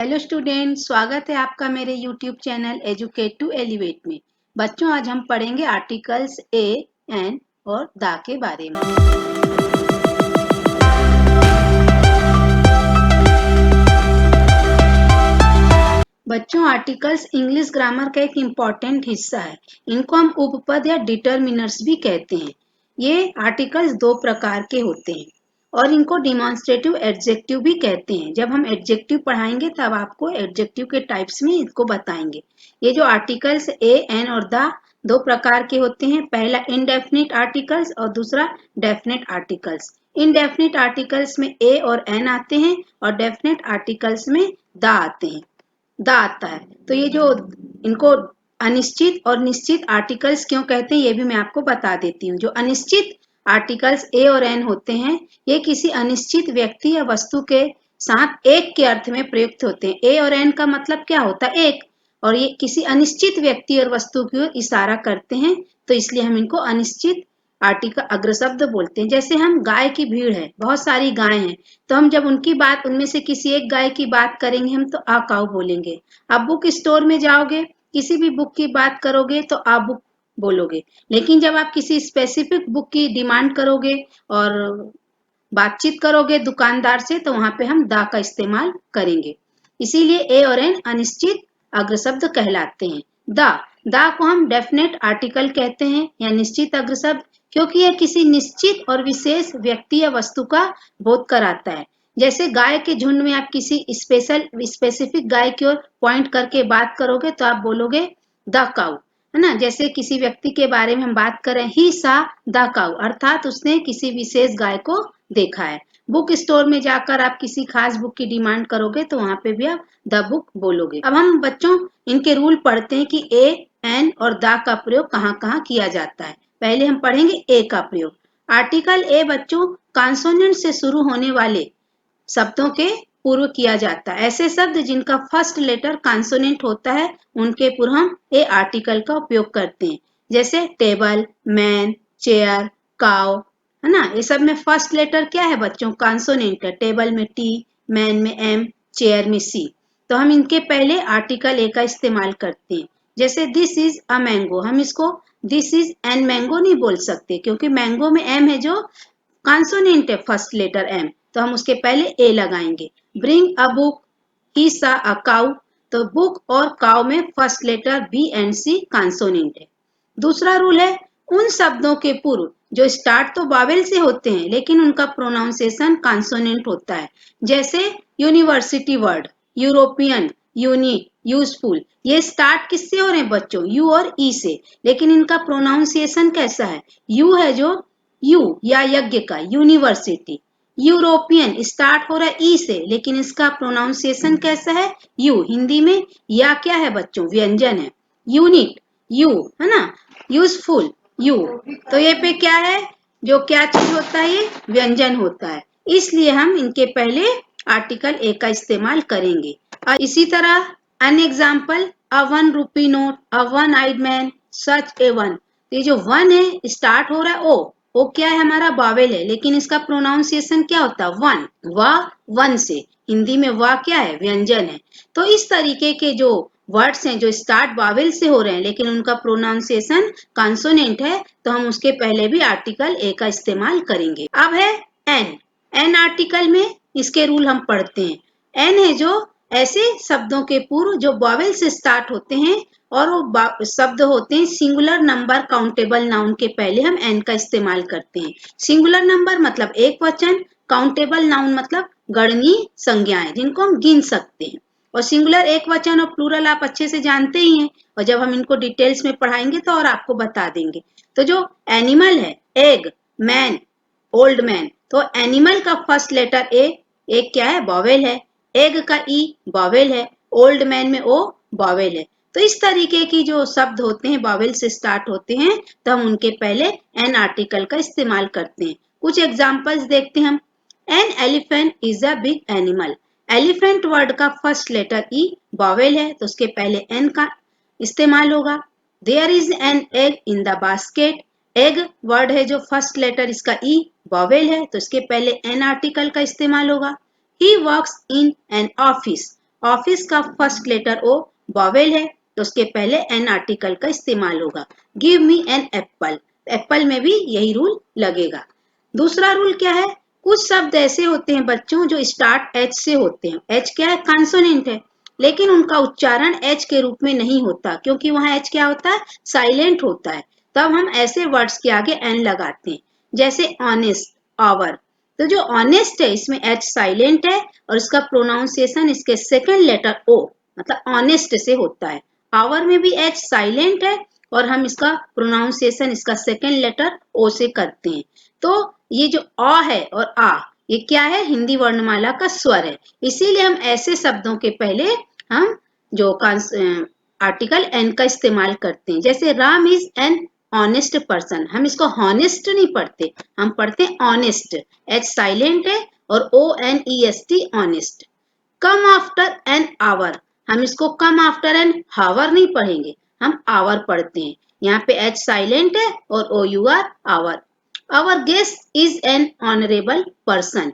Hello student, स्वागत है आपका मेरे YouTube channel Educate to Elevate में। बच्चों, आज हम पढ़ेंगे आर्टिकल्स ए, एन और द के बारे में। बच्चों, आर्टिकल्स इंग्लिश ग्रामर का एक इम्पॉर्टेंट हिस्सा है। इनको हम उपपद या डिटर्मिनर्स भी कहते हैं। ये आर्टिकल्स दो प्रकार के होते हैं और इनको डिमॉन्स्ट्रेटिव एडजेक्टिव भी कहते हैं। जब हम एडजेक्टिव पढ़ाएंगे तब आपको एडजेक्टिव के टाइप्स में इसको बताएंगे। ये जो आर्टिकल्स ए, एन और द दो प्रकार के होते हैं। पहला इनडेफिनिट आर्टिकल्स और दूसरा डेफिनिट आर्टिकल्स। इनडेफिनिट आर्टिकल्स में ए और एन आते हैं और डेफिनिट आर्टिकल्स में द आते हैं, द आता है। तो ये जो इनको अनिश्चित और निश्चित आर्टिकल्स क्यों कहते हैं ये भी मैं आपको बता देती हूँ। जो अनिश्चित आर्टिकल्स ए और एन होते हैं, ये किसी अनिश्चित व्यक्ति या वस्तु के साथ एक के अर्थ में प्रयुक्त होते हैं। ए और एन का मतलब क्या होता है? एक। और ये किसी अनिश्चित व्यक्ति और वस्तु की ओर इशारा करते हैं, तो इसलिए हम इनको अनिश्चित आर्टिकल अग्र शब्द बोलते हैं। जैसे हम गाय की भीड़ है, बहुत सारी गाय हैं, तो हम जब उनकी बात, उनमें से किसी एक गाय की बात करेंगे हम तो आ काऊ बोलेंगे। आप बुक स्टोर में जाओगे, किसी भी बुक की बात करोगे तो आ बुक बोलोगे। लेकिन जब आप किसी स्पेसिफिक बुक की डिमांड करोगे और बातचीत करोगे दुकानदार से, तो वहां पे हम द का इस्तेमाल करेंगे। इसीलिए ए और एन अनिश्चित अग्र शब्द कहलाते हैं। द को हम डेफिनेट आर्टिकल कहते हैं या निश्चित अग्र शब्द, क्योंकि यह किसी निश्चित और विशेष व्यक्ति या वस्तु का बोध कराता है। जैसे गाय के झुंड में आप किसी स्पेसिफिक गाय की ओर पॉइंट करके बात करोगे तो आप बोलोगे द काउ, है ना। जैसे किसी व्यक्ति के बारे में हम बात करें, ही सा द काउ, अर्थात उसने किसी विशेष गाय को देखा है। बुक स्टोर में जाकर आप किसी खास बुक की डिमांड करोगे तो वहां पे भी आप द बुक बोलोगे। अब हम बच्चों इनके रूल पढ़ते हैं कि ए, एन और द का प्रयोग कहाँ कहाँ किया जाता है। पहले हम पढ़ेंगे ए का प्रयोग। आर्टिकल ए बच्चों कॉन्सोनेंट से शुरू होने वाले शब्दों के पूर्व किया जाता है। ऐसे शब्द जिनका फर्स्ट लेटर कॉन्सोनेंट होता है उनके पूर्व हम ए आर्टिकल का उपयोग करते हैं। जैसे टेबल, मैन, चेयर, काउ, है ना। ये सब में फर्स्ट लेटर क्या है बच्चों? कॉन्सोनेंट है। टेबल में टी, मैन में एम, चेयर में सी। तो हम इनके पहले आर्टिकल ए का इस्तेमाल करते हैं। जैसे दिस इज अ मैंगो, हम इसको दिस इज एन मैंगो नहीं बोल सकते, क्योंकि मैंगो में एम है जो कॉन्सोनेंट है, फर्स्ट लेटर एम, तो हम उसके पहले ए लगाएंगे। Bring a book, he saw a cow, तो बुक और काउ में first letter B and C consonant है। दूसरा रूल है उन शब्दों के पूर्व जो स्टार्ट तो वावेल से होते हैं लेकिन उनका प्रोनाउंसिएशन कॉन्सोनेंट होता है। जैसे university word, European, unique, useful, ये स्टार्ट किससे हो रहे हैं बच्चों? यू और ई से, लेकिन इनका प्रोनाउंसिएशन कैसा है? यू है जो यू या यज्ञ का, यूनिवर्सिटी। यूरोपियन स्टार्ट हो रहा है ई से, लेकिन इसका प्रोनाउंसिएशन कैसा है? यू। हिंदी में या क्या है बच्चों? व्यंजन है। यूनिक, यू, है ना। Useful, you. तो ये पे क्या है? जो क्या चीज होता है? ये व्यंजन होता है। इसलिए हम इनके पहले आर्टिकल ए का इस्तेमाल करेंगे। और इसी तरह अन example, a 1 rupee note, a one eyed man, such a one. ये जो वन है स्टार्ट हो रहा है ओ क्या है? हमारा वावेल है, लेकिन इसका प्रोनाउंसिएशन क्या होता है? वन। वन से। हिंदी में वा क्या है? व्यंजन है। तो इस तरीके के जो वर्ड्स हैं जो स्टार्ट वावेल से हो रहे हैं लेकिन उनका प्रोनाउंसिएशन कॉन्सोनेंट है, तो हम उसके पहले भी आर्टिकल ए का इस्तेमाल करेंगे। अब है एन। एन आर्टिकल में इसके रूल हम पढ़ते हैं। एन है जो ऐसे शब्दों के पूर्व जो वावेल से स्टार्ट होते हैं और वो शब्द होते हैं सिंगुलर नंबर काउंटेबल नाउन के पहले हम एन का इस्तेमाल करते हैं। सिंगुलर नंबर मतलब एक वचन, काउंटेबल नाउन मतलब गणनीय संज्ञाएं जिनको हम गिन सकते हैं। और सिंगुलर एक वचन और प्लूरल आप अच्छे से जानते ही हैं, और जब हम इनको डिटेल्स में पढ़ाएंगे तो और आपको बता देंगे। तो जो एनिमल है, एग, मैन, ओल्ड मैन, तो एनिमल का फर्स्ट लेटर ए, एक क्या है? वॉवेल है। एग का ई वॉवेल है। ओल्ड मैन में ओ वॉवेल है। तो इस तरीके की जो शब्द होते हैं वॉवेल से स्टार्ट होते हैं, तो हम उनके पहले एन आर्टिकल का इस्तेमाल करते हैं। कुछ एग्जांपल्स देखते हैं हम। An elephant is a big animal. Elephant word का फर्स्ट लेटर ई वॉवेल है, तो उसके पहले एन का इस्तेमाल होगा। There is an egg in the basket. Egg word है जो फर्स्ट लेटर इसका ई वॉवेल है, तो इसके पहले एन आर्टिकल का इस्तेमाल होगा। He works in an office. Office का फर्स्ट लेटर ओ वॉवेल है तो उसके पहले एन आर्टिकल का इस्तेमाल होगा। Give me an apple, apple में भी यही रूल लगेगा। दूसरा रूल क्या है, कुछ शब्द ऐसे होते हैं बच्चों जो स्टार्ट एच से होते हैं। एच क्या है, कॉन्सोनेंट है, लेकिन उनका उच्चारण एच के रूप में नहीं होता क्योंकि वहां एच क्या होता है, साइलेंट होता है। तब हम ऐसे वर्ड्स के आगे एन लगाते हैं, जैसे ऑनेस्ट, आवर। तो जो ऑनेस्ट है इसमें एच साइलेंट है और इसका प्रोनाउंसिएशन इसके सेकंड लेटर ओ मतलब ऑनेस्ट से होता है। आवर में भी एच साइलेंट है और हम इसका प्रोनाउंसिएशन इसका सेकंड लेटर ओ से करते हैं। तो ये जो अ है और आ, ये क्या है, हिंदी वर्णमाला का स्वर है। इसीलिए हम ऐसे शब्दों के पहले हम जो आर्टिकल एन का इस्तेमाल करते हैं। जैसे Ram is an honest person, हम इसको हॉनेस्ट नहीं पढ़ते, हम पढ़ते हैं ऑनेस्ट, एच साइलेंट है और O N E S T, honest. Come after an hour, हम इसको कम आफ्टर एन हावर नहीं पढ़ेंगे, हम आवर पढ़ते हैं। यहाँ पे एच साइलेंट है और O U R, hour. Our guest is an honourable person,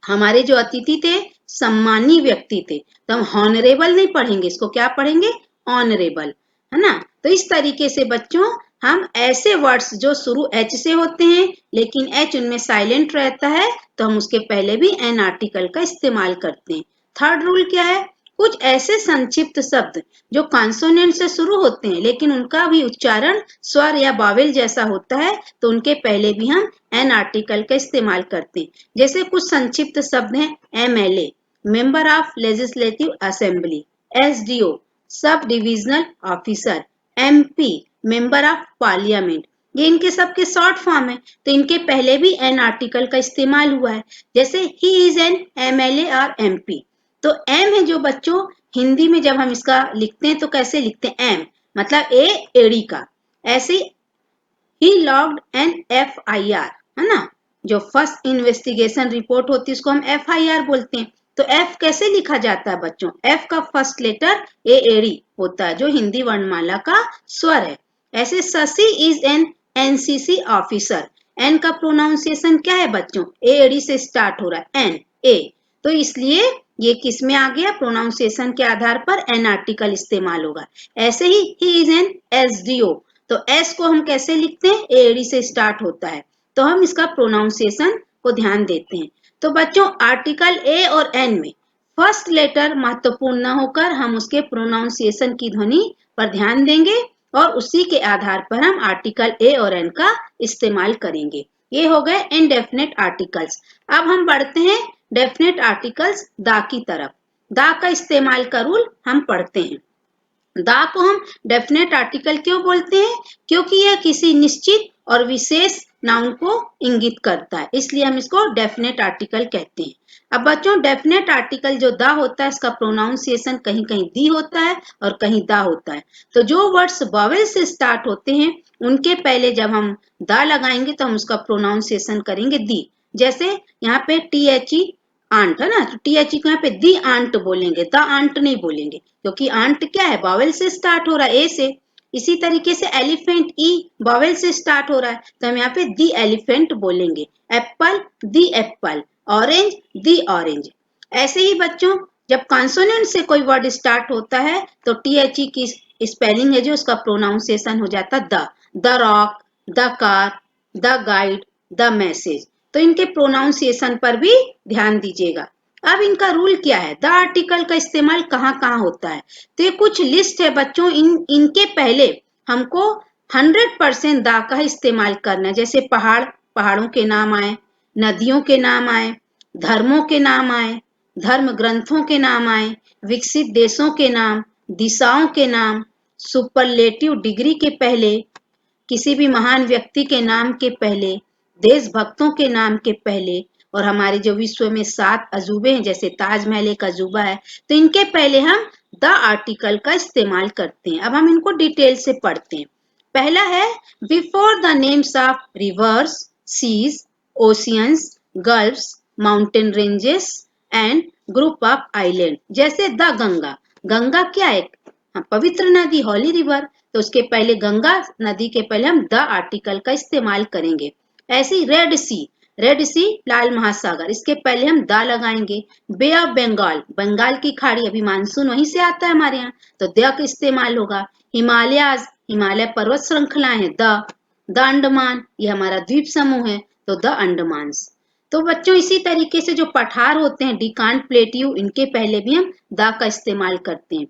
हमारे जो अतिथि थे सम्मानी व्यक्ति थे, तो हम हॉनरेबल नहीं पढ़ेंगे, इसको क्या पढ़ेंगे, ऑनरेबल, है ना। तो इस तरीके से बच्चों हम ऐसे वर्ड्स जो शुरू एच से होते हैं लेकिन एच उनमें साइलेंट रहता है तो हम उसके पहले भी एन आर्टिकल का इस्तेमाल करते हैं। थर्ड रूल क्या है, कुछ ऐसे संक्षिप्त शब्द जो कॉन्सोनेंट से शुरू होते हैं लेकिन उनका भी उच्चारण स्वर या बावेल जैसा होता है तो उनके पहले भी हम एन आर्टिकल का इस्तेमाल करते हैं। जैसे कुछ संक्षिप्त शब्द हैं, MLA member of legislative assembly, SDO sub divisional officer, MP member of parliament, ये इनके सबके शॉर्ट फॉर्म है तो इनके पहले भी एन आर्टिकल का इस्तेमाल हुआ है। जैसे ही इज एन एमएलए और एमपी, तो एम है जो बच्चों हिंदी में जब हम इसका लिखते हैं तो कैसे लिखते हैं, एम मतलब ए एड़ी का। ऐसे ही लॉग्ड एन एफआईआर, है ना, जो फर्स्ट इन्वेस्टिगेशन रिपोर्ट होती है उसको हम एफआईआर बोलते हैं। तो एफ कैसे लिखा जाता है बच्चों, एफ का फर्स्ट लेटर ए एड़ी होता है जो हिंदी वर्णमाला का स्वर है। ऐसे Shashi is an NCC officer, an का प्रोनाउंसिएशन क्या है बच्चों, ए एड़ी से स्टार्ट हो रहा है, एन ए, तो इसलिए ये किस में आ गया, प्रोनाउंसिएशन के आधार पर एन आर्टिकल इस्तेमाल होगा। ऐसे ही इज एन एसडीओ, तो एस को हम कैसे लिखते हैं, ए एड़ी से स्टार्ट होता है तो हम इसका प्रोनाउंसिएशन को ध्यान देते हैं। तो बच्चों आर्टिकल ए और एन में फर्स्ट लेटर महत्वपूर्ण न होकर हम उसके प्रोनाउंसिएशन की ध्वनि पर ध्यान देंगे और उसी के आधार पर हम आर्टिकल ए और एन का इस्तेमाल करेंगे। ये हो गए इनडेफिनेट आर्टिकल्स। अब हम बढ़ते हैं डेफिनेट आर्टिकल्स दा की तरफ। दा का इस्तेमाल का रूल हम पढ़ते हैं। दा को हम डेफिनेट आर्टिकल क्यों बोलते हैं, क्योंकि यह किसी निश्चित और विशेष नाउन को इंगित करता है, इसलिए हम इसको डेफिनेट आर्टिकल कहते हैं। अब बच्चों डेफिनेट आर्टिकल जो दा होता है इसका प्रोनाउंसिएशन कहीं कहीं दी होता है और कहीं दा होता है। तो जो वर्ड्स वॉवेल से स्टार्ट होते हैं उनके पहले जब हम दा लगाएंगे तो हम उसका प्रोनाउंसिएशन करेंगे दी। जैसे यहाँ पे टी एच ई आंट है ना, तो टी एच ई को यहाँ पे दी आंट बोलेंगे, द आंट नहीं बोलेंगे क्योंकि आंट क्या है, बावेल से स्टार्ट हो रहा है, ए से। इसी तरीके से एलिफेंट ई बावेल से स्टार्ट हो रहा है तो हम यहाँ पे दी एलिफेंट बोलेंगे। Apple the Apple, orange the orange. ऐसे ही बच्चों जब कॉन्सोनेंट से कोई वर्ड स्टार्ट होता है तो टी एच ई की स्पेलिंग है जो उसका प्रोनाउंसिएशन हो जाता है the rock, the car, the guide, the message. तो इनके प्रोनाउंसिएशन पर भी ध्यान दीजिएगा। अब इनका रूल क्या है, द आर्टिकल का इस्तेमाल कहाँ कहाँ होता है, तो ये कुछ लिस्ट है बच्चों। इनके पहले हमको 100% दा का इस्तेमाल करना है। जैसे पहाड़, पहाड़ों के नाम आए, नदियों के नाम आए, धर्मों के नाम आए, धर्म ग्रंथों के नाम आए, विकसित देशों के नाम, दिशाओं के नाम, सुपरलेटिव डिग्री के पहले, किसी भी महान व्यक्ति के नाम के पहले, देशभक्तों के नाम के पहले, और हमारे जो विश्व में 7 अजूबे हैं जैसे ताजमहल एक अजूबा है तो इनके पहले हम द आर्टिकल का इस्तेमाल करते हैं। अब हम इनको डिटेल से पढ़ते हैं। पहला है before the names of rivers, seas, oceans, gulfs, mountain ranges and group of island. जैसे द गंगा, गंगा क्या है, पवित्र नदी, हॉली रिवर, तो उसके पहले गंगा नदी के पहले हम द आर्टिकल का इस्तेमाल करेंगे। ऐसे रेड सी, रेड सी लाल महासागर, इसके पहले हम दा लगाएंगे। बे ऑफ बंगाल, बंगाल की खाड़ी, अभी मानसून वहीं से आता है हमारे यहाँ, तो द का इस्तेमाल होगा। हिमालयाज, हिमालय पर्वत श्रृंखलाएं हैं, द अंडमान, ये हमारा द्वीप समूह है, तो द अंडमान्स। तो बच्चों इसी तरीके से जो पठार होते हैं डिकान प्लेट्यू, इनके पहले भी हम द का इस्तेमाल करते हैं।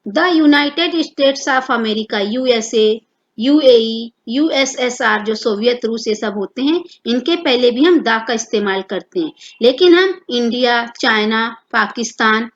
The United states of America, USA, UAE, USSR, जो सोवियत रूस ये सब होते हैं, इनके पहले भी हम द का इस्तेमाल करते हैं। लेकिन हम इंडिया, चाइना, पाकिस्तान,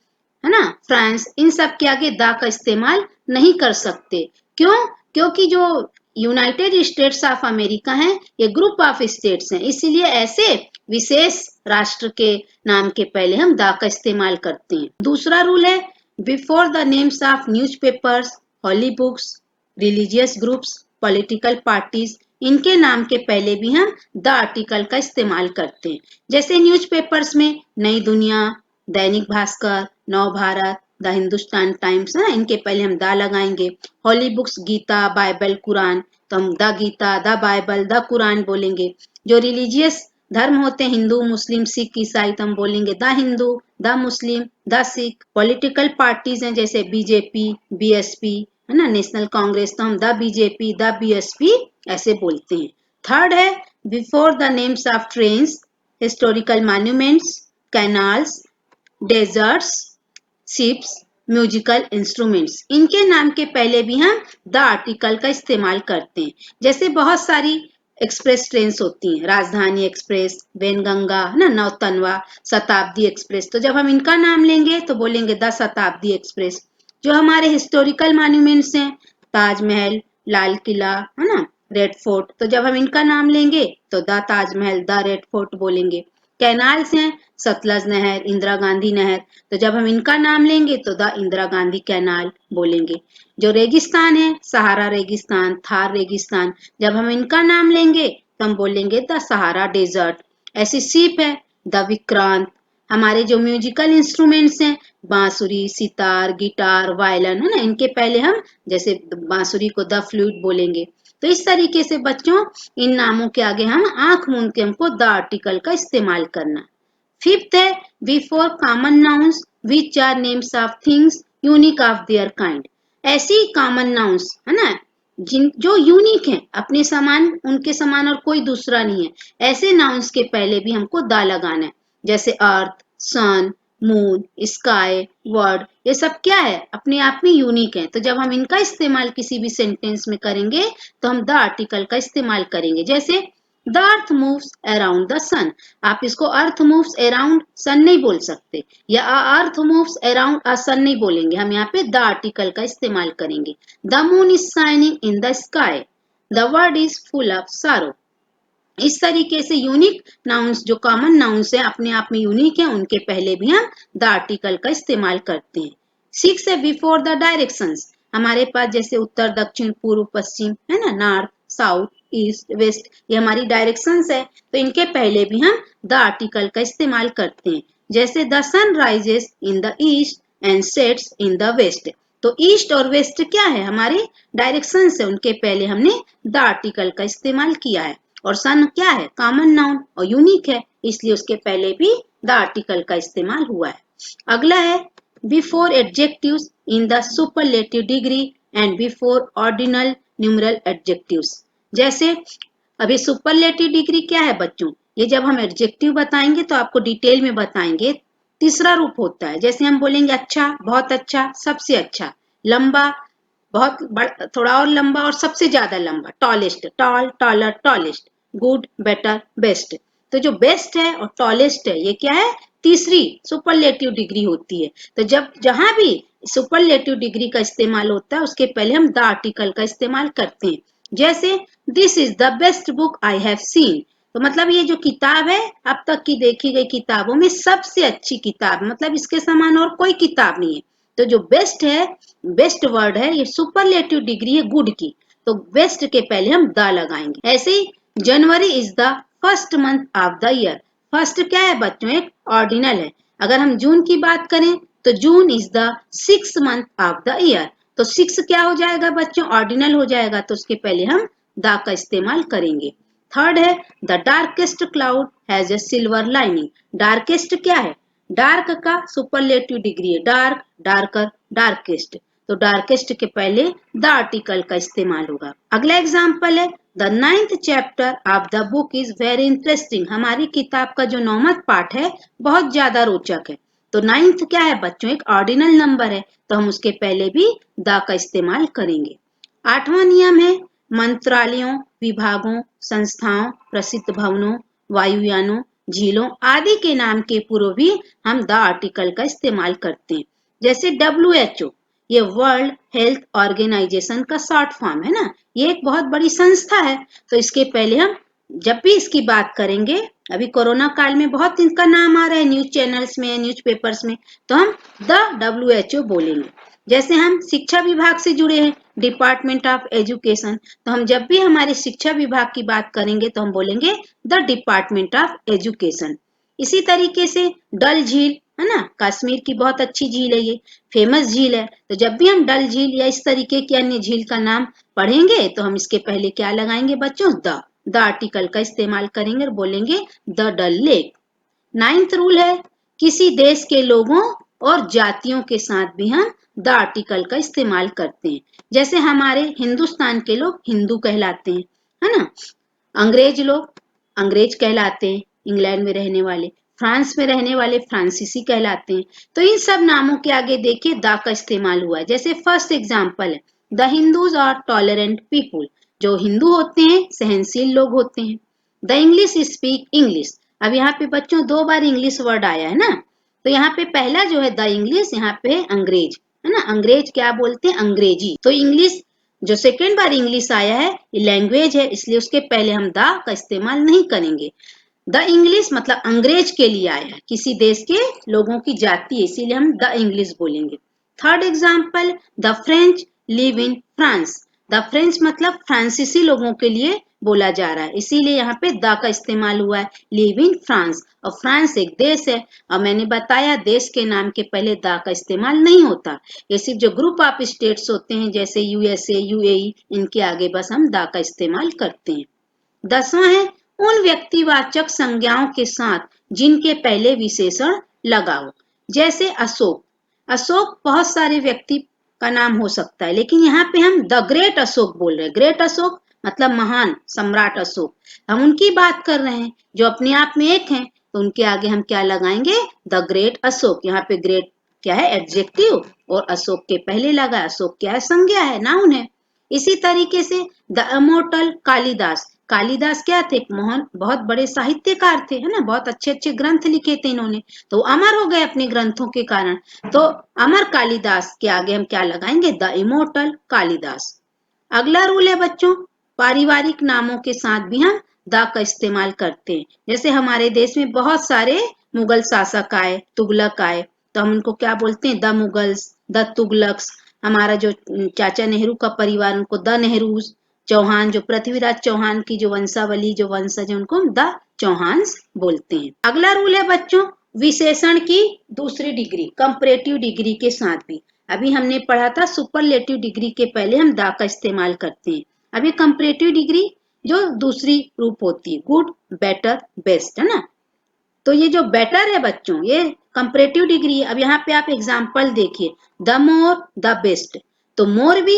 है ना, फ्रांस, इन सब के आगे द का इस्तेमाल नहीं कर सकते। क्यों? क्योंकि जो यूनाइटेड स्टेट्स ऑफ अमेरिका है, ये ग्रुप ऑफ स्टेट्स हैं, इसीलिए ऐसे विशेष राष्ट्र के नाम के पहले हम द का इस्तेमाल करते हैं। दूसरा रूल है, before the names of newspapers, holy books, religious groups, political parties, इनके नाम के पहले भी हम द आर्टिकल का इस्तेमाल करते हैं। जैसे न्यूज़पेपर्स में नई दुनिया, दैनिक भास्कर, नव भारत, द हिंदुस्तान टाइम्स, है ना, इनके पहले हम द लगाएंगे। Holy books, Gita, Bible, Quran, तो हम the Gita, the Bible, the Quran बोलेंगे। जो रिलीजियस धर्म होते हैं, हिंदू, मुस्लिम, सिख, ईसाई, तो हम बोलेंगे the Hindu, the Muslim, the Sikh. Political parties हैं जैसे बीजेपी, बीएसपी, है ना, नेशनल कांग्रेस, तो हम द बीजेपी, द बीएसपी ऐसे बोलते हैं। थर्ड है, before the names of trains, historical monuments, canals, deserts, ships, musical instruments, इनके नाम के पहले भी हम द आर्टिकल का इस्तेमाल करते हैं। जैसे बहुत सारी एक्सप्रेस ट्रेन होती हैं, राजधानी एक्सप्रेस, वैनगंगा, है ना, नौतनवा, शताब्दी एक्सप्रेस, तो जब हम इनका नाम लेंगे तो बोलेंगे द शताब्दी एक्सप्रेस। जो हमारे हिस्टोरिकल मॉन्यूमेंट्स हैं, ताजमहल, लाल किला, है ना, रेड फोर्ट, तो जब हम इनका नाम लेंगे तो the Taj Mahal, the red fort बोलेंगे। कैनाल्स हैं, सतलज नहर, इंदिरा गांधी नहर, तो जब हम इनका नाम लेंगे तो द इंदिरा गांधी कैनाल बोलेंगे। जो रेगिस्तान है, सहारा रेगिस्तान, थार रेगिस्तान, जब हम इनका नाम लेंगे तो हम बोलेंगे द सहारा डेजर्ट। ऐसी सीप है, द विक्रांत। हमारे जो म्यूजिकल इंस्ट्रूमेंट्स हैं, बांसुरी, सितार, गिटार, वायलिन, है ना, इनके पहले हम जैसे बांसुरी को द फ्लूट बोलेंगे। तो इस तरीके से बच्चों इन नामों के आगे हम आंख मूंद के हमको द आर्टिकल का इस्तेमाल करना। फिफ्थ है, before common nouns which are names of things unique of their kind. ऐसी कॉमन नाउन्स, है ना, जिन जो यूनिक है, अपने समान, उनके समान और कोई दूसरा नहीं है, ऐसे नाउन्स के पहले भी हमको द लगाना है। जैसे अर्थ, सन, मून, स्काई, वर्ड, ये सब क्या है, अपने आप में यूनिक है, तो जब हम इनका इस्तेमाल किसी भी सेंटेंस में करेंगे तो हम द आर्टिकल का इस्तेमाल करेंगे। जैसे the earth moves around the sun, आप इसको अर्थ मूव्स अराउंड सन नहीं बोल सकते, या अर्थ मूव्स अराउंड अ सन नहीं बोलेंगे, हम यहाँ पे द आर्टिकल का इस्तेमाल करेंगे। The moon is shining in the sky, the world is full of सारो। इस तरीके से यूनिक नाउन्स, जो कॉमन नाउन्स हैं, अपने आप में यूनिक है, उनके पहले भी हम द आर्टिकल का इस्तेमाल करते हैं। सिक्स है, बिफोर द डायरेक्शंस। हमारे पास जैसे उत्तर, दक्षिण, पूर्व, पश्चिम, है ना, नॉर्थ, साउथ, ईस्ट, वेस्ट, ये हमारी डायरेक्शंस है, तो इनके पहले भी हम द आर्टिकल का इस्तेमाल करते हैं। जैसे the sun rises in the east and sets in the west, तो ईस्ट और वेस्ट क्या है, हमारे डायरेक्शंस है, उनके पहले हमने द आर्टिकल का इस्तेमाल किया है। और सन क्या है, कॉमन नाउन और यूनिक है, इसलिए उसके पहले भी द आर्टिकल का इस्तेमाल हुआ है। अगला है, before adjectives in the superlative degree and before ordinal numeral adjectives. जैसे अभी सुपरलेटिव डिग्री क्या है बच्चों, ये जब हम एडजेक्टिव बताएंगे तो आपको डिटेल में बताएंगे। तीसरा रूप होता है, जैसे हम बोलेंगे अच्छा, बहुत अच्छा, सबसे अच्छा, लंबा, बहुत बड़ा, थोड़ा और लंबा और सबसे ज्यादा लंबा, tallest, tall, taller, tallest, good, better, best. तो जो बेस्ट है और टॉलेस्ट है, ये क्या है, तीसरी सुपरलेटिव डिग्री होती है। तो जब जहां भी सुपरलेटिव डिग्री का इस्तेमाल होता है, उसके पहले हम द आर्टिकल का इस्तेमाल करते हैं। जैसे this is the best book I have seen, तो मतलब ये जो किताब है, अब तक की देखी गई किताबों में सबसे अच्छी किताब, मतलब इसके समान और कोई किताब नहीं है। तो जो बेस्ट है, बेस्ट वर्ड है, ये सुपरलेटिव डिग्री है गुड की, तो बेस्ट के पहले हम द लगाएंगे। ऐसे ही January is the first month of the year. First क्या है बच्चों, एक ऑर्डिनल है। अगर हम जून की बात करें तो June is the six month of the year, तो सिक्स क्या हो जाएगा बच्चों, ऑर्डिनल हो जाएगा, तो उसके पहले हम द का इस्तेमाल करेंगे। थर्ड है the darkest cloud has a silver lining. Darkest क्या है? डार्क का सुपरलेटिव डिग्री है, डार्क, डार्कर, डार्केस्ट। तो डार्केस्ट के पहले द आर्टिकल का इस्तेमाल होगा। अगला एग्जाम्पल है the 9th chapter of the book is very interesting. हमारी किताब का जो 9वां पार्ट है बहुत ज्यादा रोचक है। तो 9th क्या है बच्चों? एक ऑर्डिनल नंबर है, तो हम उसके पहले भी द का इस्तेमाल करेंगे। 8वां नियम है मंत्रालयों, विभागों, संस्थाओं, प्रसिद्ध भवनों, वायुयानों, झीलों आदि के नाम के पूर्व भी हम द आर्टिकल का इस्तेमाल करते हैं। जैसे WHO, ये वर्ल्ड हेल्थ ऑर्गेनाइजेशन का शॉर्ट फॉर्म है ना, ये एक बहुत बड़ी संस्था है। तो इसके पहले हम जब भी इसकी बात करेंगे, अभी कोरोना काल में बहुत इनका नाम आ रहा है न्यूज चैनल्स में, न्यूज पेपर्स में, तो हम द WHO बोलेंगे। जैसे हम शिक्षा विभाग से जुड़े हैं, डिपार्टमेंट ऑफ एजुकेशन, तो हम जब भी हमारे शिक्षा विभाग की बात करेंगे तो हम बोलेंगे द डिपार्टमेंट ऑफ एजुकेशन। इसी तरीके से डल झील है ना, कश्मीर की बहुत अच्छी झील है, ये फेमस झील है। तो जब भी हम डल झील या इस तरीके की अन्य झील का नाम पढ़ेंगे तो हम इसके पहले क्या लगाएंगे बच्चों? द आर्टिकल का इस्तेमाल करेंगे और बोलेंगे the dull lake. 9th rule है किसी देश के लोगों और जातियों के साथ भी हम द आर्टिकल का इस्तेमाल करते हैं। जैसे हमारे हिंदुस्तान के लोग हिंदू कहलाते हैं, है ना। अंग्रेज लोग अंग्रेज कहलाते हैं, इंग्लैंड में रहने वाले। फ्रांस में रहने वाले फ्रांसीसी कहलाते हैं। तो इन सब नामों के आगे देखिए द का इस्तेमाल हुआ है। जैसे फर्स्ट एग्जाम्पल है the Hindus are tolerant people. जो हिंदू होते हैं सहनशील लोग होते हैं। The English speak English. अब यहाँ पे बच्चों 2 बार इंग्लिश वर्ड आया है ना, तो यहाँ पे पहला जो है द इंग्लिश, यहाँ पे अंग्रेज, है ना। अंग्रेज क्या बोलते हैं? अंग्रेजी। तो इंग्लिश जो सेकेंड बार इंग्लिश आया है ये लैंग्वेज है, इसलिए उसके पहले हम द का इस्तेमाल नहीं करेंगे। द इंग्लिश मतलब अंग्रेज के लिए आया है, किसी देश के लोगों की जाति है, इसीलिए हम द इंग्लिश बोलेंगे। Third example the French live in France. The French मतलब फ्रांसीसी लोगों के लिए बोला जा रहा है, इसीलिए यहाँ पे द का इस्तेमाल हुआ है, लिव इन फ्रांस। और फ्रांस एक देश है, और मैंने बताया देश के नाम के पहले द का इस्तेमाल नहीं होता। ये सिर्फ जो ग्रुप ऑफ स्टेट्स होते हैं जैसे USA, UAE, इनके आगे बस हम द का इस्तेमाल करते हैं। 10वां है उन व्यक्तिवाचक संज्ञाओं के साथ जिनके पहले विशेषण लगा हो। जैसे अशोक, अशोक बहुत सारे व्यक्ति का नाम हो सकता है, लेकिन यहाँ पे हम द ग्रेट अशोक बोल रहे हैं। ग्रेट अशोक मतलब महान सम्राट अशोक, हम उनकी बात कर रहे हैं जो अपने आप में एक हैं, तो उनके आगे हम क्या लगाएंगे? The great Ashok. यहाँ पे ग्रेट क्या है? एडजेक्टिव, और अशोक के पहले लगा। अशोक क्या है? संज्ञा है, नाउन है। इसी तरीके से द इमोर्टल कालिदास। कालिदास क्या थे? बहुत बड़े साहित्यकार थे, है ना, बहुत अच्छे अच्छे ग्रंथ लिखे थे इन्होंने, तो अमर हो गए अपने ग्रंथों के कारण। तो अमर कालिदास के आगे हम क्या लगाएंगे? The immortal Kalidas. अगला रूल है बच्चों पारिवारिक नामों के साथ भी हम द का इस्तेमाल करते हैं। जैसे हमारे देश में बहुत सारे मुगल शासक आए, तुगलक आए, तो हम उनको क्या बोलते हैं? The Mughals, the Tughlaqs. हमारा जो चाचा नेहरू का परिवार, उनको द नेहरूज। चौहान, जो पृथ्वीराज चौहान की जो वंशावली, जो वंशज है, उनको द चौहान्स बोलते हैं। अगला रूल है बच्चों विशेषण की दूसरी डिग्री, कंपैरेटिव डिग्री के साथ भी। अभी हमने पढ़ा था सुपरलेटिव डिग्री के पहले हम द का इस्तेमाल करते हैं। अभी कंपैरेटिव डिग्री जो दूसरी रूप होती है, गुड, बेटर, बेस्ट, है ना। तो ये जो बेटर है बच्चों ये कंपैरेटिव डिग्री है। अब यहाँ पे आप एग्जाम्पल देखिए द मोर, द बेस्ट। तो मोर भी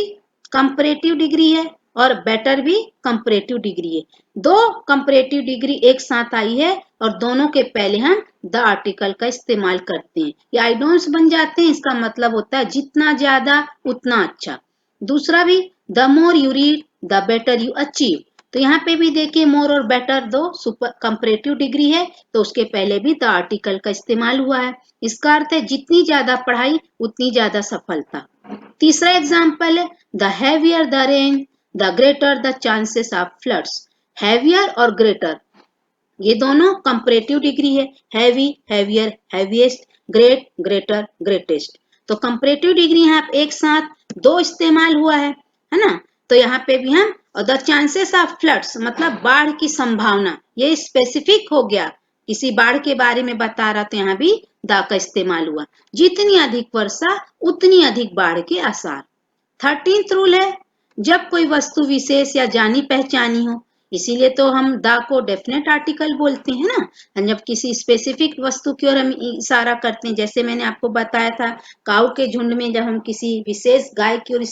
कंपैरेटिव डिग्री है और बेटर भी कंपैरेटिव डिग्री है। 2 कंपैरेटिव डिग्री एक साथ आई है और दोनों के पहले हम द आर्टिकल का इस्तेमाल करते हैं। ये आइडोम्स बन जाते हैं, इसका मतलब होता है जितना ज्यादा उतना अच्छा। दूसरा भी the more you read the better you achieve. तो यहाँ पे भी देखिए मोर और बेटर 2 सुपर कंपैरेटिव डिग्री है, तो उसके पहले भी द आर्टिकल का इस्तेमाल हुआ है। इसका अर्थ है जितनी ज्यादा पढ़ाई उतनी ज्यादा सफलता। तीसरा एग्जाम्पल है the heavier the rain the greater the chances of floods. Heavier और ग्रेटर ये दोनों कंपैरेटिव डिग्री है। Heavy, heavier, heaviest, great, greater, greatest. तो कंपैरेटिव डिग्री यहाँ एक साथ 2 इस्तेमाल हुआ है ना। तो यहाँ पे भी हम और द चांसेस ऑफ फ्लड्स मतलब बाढ़ की संभावना, ये स्पेसिफिक हो गया, किसी बाढ़ के बारे में बता रहा, तो यहाँ भी द का इस्तेमाल हुआ। जितनी अधिक वर्षा उतनी अधिक बाढ़ के आसार। 13th रूल है जब कोई वस्तु विशेष या जानी पहचानी हो इसीलिए तो हम द को डेफिनेट आर्टिकल बोलते हैं ना। और जब किसी स्पेसिफिक वस्तु की ओर हम इशारा करते हैं, जैसे मैंने आपको बताया था काऊ के झुंड में जब हम किसी विशेष गाय की ओर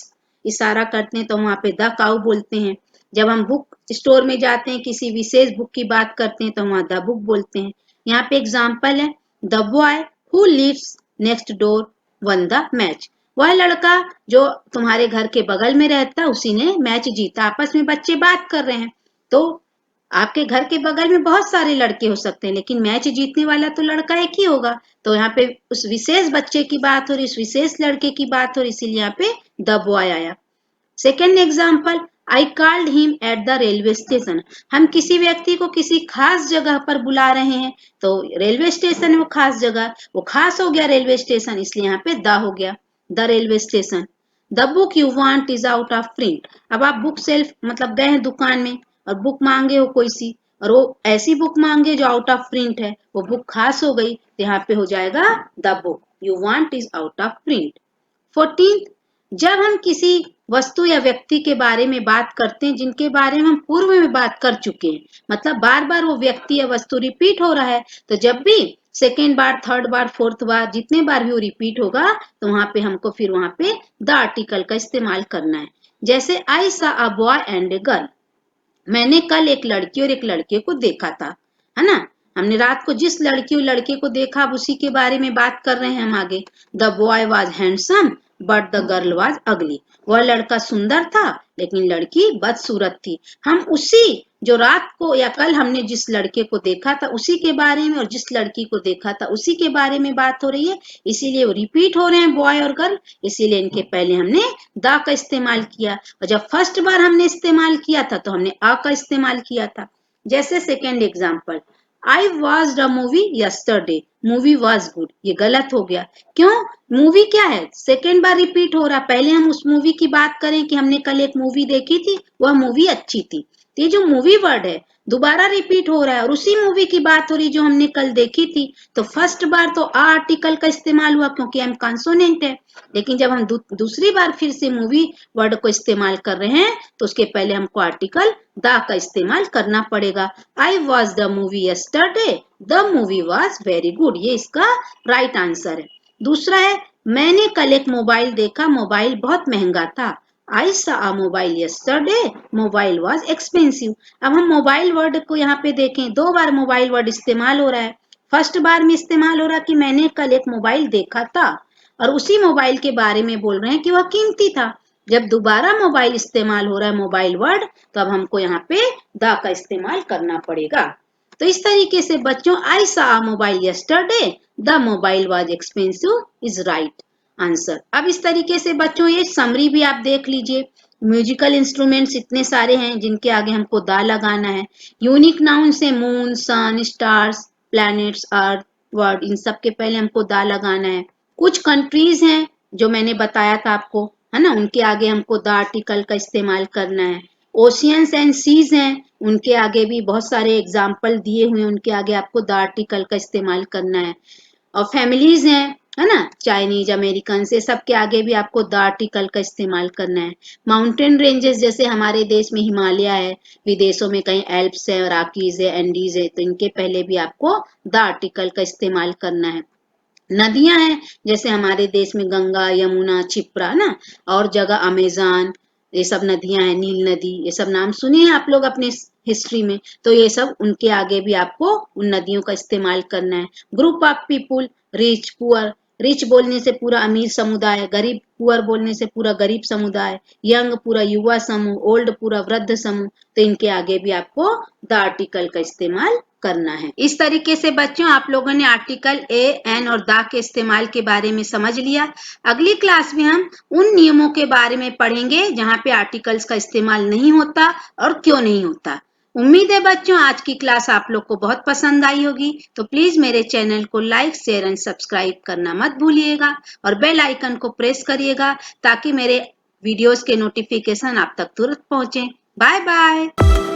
इशारा करते हैं तो वहां पे द काऊ बोलते हैं। जब हम बुक स्टोर में जाते हैं किसी विशेष बुक की बात करते हैं तो वहां द बुक बोलते हैं। यहाँ पे एग्जाम्पल है, the boy who lives next door won the match. वह लड़का जो तुम्हारे घर के बगल में रहता है उसी ने मैच जीता। आपस में बच्चे बात कर रहे हैं, तो आपके घर के बगल में बहुत सारे लड़के हो सकते हैं लेकिन मैच जीतने वाला तो लड़का एक ही होगा। तो यहाँ पे उस विशेष बच्चे की बात हो रही, उस विशेष लड़के की बात हो रही, इसीलिए यहाँ पे द बॉय आया। Second example, I called him at the railway station. हम किसी व्यक्ति को किसी खास जगह पर बुला रहे हैं, तो रेलवे स्टेशन है वो खास जगह, वो खास हो गया रेलवे स्टेशन, इसलिए यहाँ पे द हो गया, the railway station. The book you want is out of print. अब आप बुक सेल्फ मतलब गए हैं दुकान में और बुक मांगे हो कोई सी, और वो ऐसी बुक मांगे जो आउट ऑफ प्रिंट है, वो बुक खास हो गई, तो यहाँ पे हो जाएगा the book you want is out of print. 14, जब हम किसी वस्तु या व्यक्ति के बारे में बात करते हैं जिनके बारे में हम पूर्व में बात कर चुके हैं, मतलब बार बार वो व्यक्ति या वस्तु रिपीट हो रहा है, तो जब भी सेकेंड बार, थर्ड बार, फोर्थ बार, जितने बार भी वो रिपीट होगा तो वहां पे हमको फिर वहां पे द आर्टिकल का इस्तेमाल करना है। जैसे आई सा a boy and a girl, मैंने कल एक लड़की और एक लड़के को देखा था, है ना। हमने रात को जिस लड़की और लड़के को देखा अब उसी के बारे में बात कर रहे हैं हम आगे। The boy was handsome but the girl was अगली। वह लड़का सुंदर था लेकिन लड़की बदसूरत थी। हम उसी जो रात को या कल हमने जिस लड़के को देखा था उसी के बारे में, और जिस लड़की को देखा था उसी के बारे में बात हो रही है, इसीलिए वो रिपीट हो रहे हैं बॉय और गर्ल, इसीलिए इनके पहले हमने द का इस्तेमाल किया। और जब फर्स्ट बार हमने इस्तेमाल किया था तो हमने अ का इस्तेमाल किया था। जैसे second example, I watch the movie yesterday, movie was good. ये गलत हो गया, क्यों? मूवी क्या है, सेकेंड बार रिपीट हो रहा, पहले हम उस मूवी की बात करें कि हमने कल एक मूवी देखी थी, वह मूवी अच्छी थी। तो ये जो मूवी वर्ड है दोबारा रिपीट हो रहा है और उसी मूवी की बात हो रही जो हमने कल देखी थी, तो फर्स्ट बार तो आ आर्टिकल का इस्तेमाल हुआ क्योंकि एम कंसोनेंट है, लेकिन जब हम दूसरी बार फिर से मूवी वर्ड को इस्तेमाल कर रहे हैं तो उसके पहले हमको आर्टिकल द का इस्तेमाल करना पड़ेगा। I watch the movie yesterday, the movie was very good, ये इसका राइट आंसर है। दूसरा है, मैंने कल एक मोबाइल देखा, मोबाइल बहुत महंगा था। आई सा अ mobile yesterday, mobile was expensive. अब हम मोबाइल वर्ड को यहाँ पे देखें, दो बार मोबाइल वर्ड इस्तेमाल हो रहा है। फर्स्ट बार में इस्तेमाल हो रहा कि मैंने कल एक मोबाइल देखा था, और उसी मोबाइल के बारे में बोल रहे हैं कि वह कीमती था। जब दोबारा मोबाइल इस्तेमाल हो रहा है मोबाइल वर्ड, तो अब हमको यहाँ पे द का इस्तेमाल करना पड़ेगा। तो इस तरीके से बच्चों, आई सा mobile yesterday, the mobile was expensive is right answer. अब इस तरीके से बच्चों ये समरी भी आप देख लीजिए। म्यूजिकल इंस्ट्रूमेंट्स इतने सारे हैं जिनके आगे हमको दा लगाना है। यूनिक नाउन से मून, सन, स्टार्स, प्लैनेट्स, अर्थ, वर्ड, इन सब के पहले हमको दा लगाना है। कुछ कंट्रीज हैं जो मैंने बताया था आपको, है ना, उनके आगे हमको द आर्टिकल का इस्तेमाल करना है। ओशियंस एंड सीज हैं, उनके आगे भी बहुत सारे एग्जाम्पल दिए हुए हैं, उनके आगे आपको द आर्टिकल का इस्तेमाल करना है। और फैमिलीज हैं, है ना, चाइनीज, अमेरिकन से, सबके आगे भी आपको द आर्टिकल का इस्तेमाल करना है। माउंटेन रेंजेस जैसे हमारे देश में हिमालय है, विदेशों में कहीं एल्प्स है, राकीज है, एंडीज है, तो इनके पहले भी आपको द आर्टिकल का इस्तेमाल करना है। नदियां हैं जैसे हमारे देश में गंगा, यमुना, क्षिप्रा ना, और जगह अमेज़न, ये सब नदियां हैं, नील नदी, ये सब नाम सुने हैं आप लोग अपने हिस्ट्री में, तो ये सब उनके आगे भी आपको उन नदियों का इस्तेमाल करना है। Group of people, rich, poor, rich बोलने से पूरा अमीर समुदाय, गरीब पुअर बोलने से पूरा गरीब समुदाय, यंग पूरा युवा समूह, ओल्ड पूरा वृद्ध समूह, तो इनके आगे भी आपको द आर्टिकल का इस्तेमाल करना है। इस तरीके से बच्चों आप लोगों ने आर्टिकल ए, एन और द के इस्तेमाल के बारे में समझ लिया। अगली क्लास में हम उन नियमों के बारे में पढ़ेंगे जहां पे आर्टिकल्स का इस्तेमाल नहीं होता और क्यों नहीं होता। उम्मीद है बच्चों आज की क्लास आप लोग को बहुत पसंद आई होगी, तो प्लीज मेरे चैनल को लाइक, शेयर एंड सब्सक्राइब करना मत भूलिएगा और बेल आइकन को प्रेस करिएगा ताकि मेरे वीडियोस के नोटिफिकेशन आप तक तुरंत पहुंचे। Bye bye.